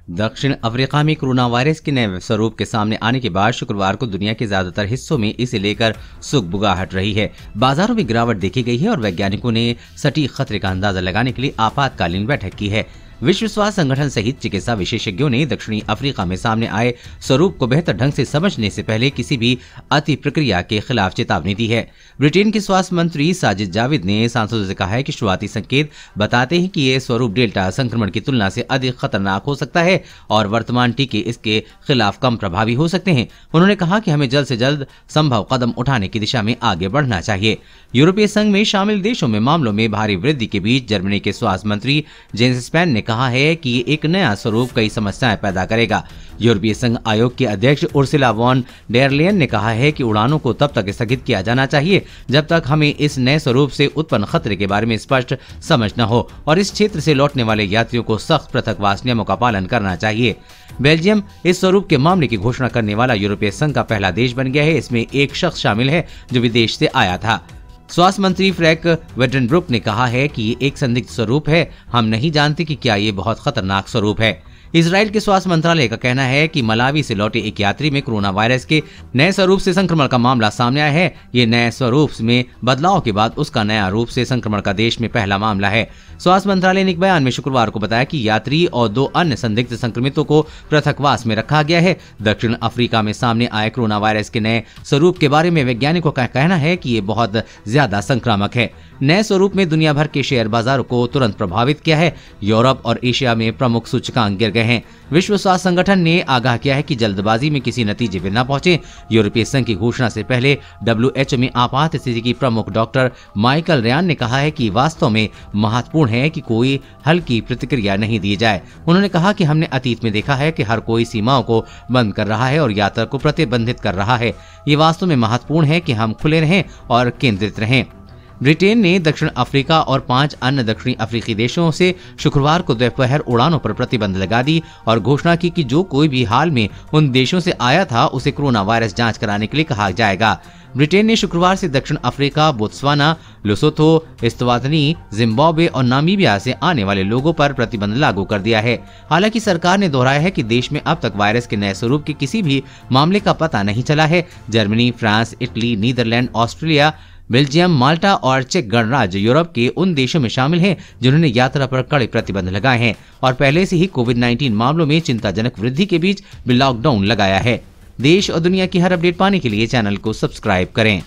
दक्षिण अफ्रीका में corona virus के नए स्वरूप के सामने आने के बाद शुक्रवार को दुनिया के ज्यादातर हिस्सों में इसे लेकर सुगबुगाहट रही है। बाजारों में गिरावट देखी गई है और वैज्ञानिकों ने सटीक खतरे का अंदाजा लगाने के लिए आपातकालीन बैठक की है। विश्व स्वास्थ्य संगठन सहित चिकित्सा विशेषज्ञों ने दक्षिणी अफ्रीका में सामने आए स्वरूप को बेहतर ढंग से समझने से पहले किसी भी अति प्रक्रिया के खिलाफ चेतावनी दी है। ब्रिटेन के स्वास्थ्य मंत्री साजिद जाविद ने सांसदों से कहा है कि शुरुआती संकेत बताते हैं कि ये स्वरूप डेल्टा संक्रमण की तुलना से अधिक खतरनाक हो सकता है और वर्तमान टीके इसके खिलाफ कम प्रभावी हो सकते हैं। उन्होंने कहा कि हमें जल्द से जल्द संभव कदम उठाने की दिशा में आगे बढ़ना चाहिए। यूरोपीय संघ में शामिल देशों में मामलों में भारी वृद्धि के बीच जर्मनी के स्वास्थ्य मंत्री जेन्स स्पैन ने कहा है कि ये एक नया स्वरूप कई समस्याएं पैदा करेगा। यूरोपीय संघ आयोग की अध्यक्ष उर्सुला वॉन डेर लेयन ने कहा है कि उड़ानों को तब तक स्थगित किया जाना चाहिए जब तक हमें इस नए स्वरूप से उत्पन्न खतरे के बारे में स्पष्ट समझ न हो और इस क्षेत्र से लौटने वाले यात्रियों को सख्त पृथकवास नियमों का पालन करना चाहिए। बेल्जियम इस स्वरूप के मामले की घोषणा करने वाला यूरोपीय संघ का पहला देश बन गया है। इसमें एक शख्स शामिल है जो विदेश से आया था। स्वास्थ्य मंत्री फ्रैंक वेडनब्रुक ने कहा है कि ये एक संदिग्ध स्वरूप है। हम नहीं जानते कि क्या ये बहुत खतरनाक स्वरूप है। इजराइल के स्वास्थ्य मंत्रालय का कहना है कि मलावी से लौटे एक यात्री में कोरोना वायरस के नए स्वरूप से संक्रमण का मामला सामने आया है। ये नए स्वरूप में बदलाव के बाद उसका नया रूप से संक्रमण का देश में पहला मामला है। स्वास्थ्य मंत्रालय ने एक बयान में शुक्रवार को बताया कि यात्री और 2 अन्य संदिग्ध संक्रमितों को पृथकवास में रखा गया है। दक्षिण अफ्रीका में सामने आए कोरोना वायरस के नए स्वरूप के बारे में वैज्ञानिकों का कहना है कि ये बहुत ज्यादा संक्रामक है। नए स्वरूप में दुनिया भर के शेयर बाजारों को तुरंत प्रभावित किया है। यूरोप और एशिया में प्रमुख सूचकांक गिर गए हैं। विश्व स्वास्थ्य संगठन ने आगाह किया है कि जल्दबाजी में किसी नतीजे पर न पहुंचे। यूरोपीय संघ की घोषणा से पहले WHO में आपात स्थिति की प्रमुख डॉक्टर माइकल रयान ने कहा है कि वास्तव में महत्वपूर्ण है कि कोई हल्की प्रतिक्रिया नहीं दी जाए। उन्होंने कहा कि हमने अतीत में देखा है कि हर कोई सीमाओं को बंद कर रहा है और यात्रा को प्रतिबंधित कर रहा है। ये वास्तव में महत्वपूर्ण है कि हम खुले रहें और केंद्रित रहें। ब्रिटेन ने दक्षिण अफ्रीका और 5 अन्य दक्षिणी अफ्रीकी देशों से शुक्रवार को दोपहर उड़ानों पर प्रतिबंध लगा दी और घोषणा की कि जो कोई भी हाल में उन देशों से आया था उसे कोरोना वायरस जांच कराने के लिए कहा जाएगा। ब्रिटेन ने शुक्रवार से दक्षिण Africa, Botswana, Lesotho, Eswatini, Zimbabwe और नामीबिया से आने वाले लोगों पर प्रतिबंध लागू कर दिया है। हालांकि सरकार ने दोहराया है कि देश में अब तक वायरस के नए स्वरूप के किसी भी मामले का पता नहीं चला है। Germany, France, Italy, Netherland, Australia, Belgium, Malta और चेक गणराज्य यूरोप के उन देशों में शामिल हैं जिन्होंने यात्रा पर कड़े प्रतिबंध लगाए हैं और पहले से ही कोविड-19 मामलों में चिंताजनक वृद्धि के बीच भी लॉकडाउन लगाया है। देश और दुनिया की हर अपडेट पाने के लिए चैनल को सब्सक्राइब करें।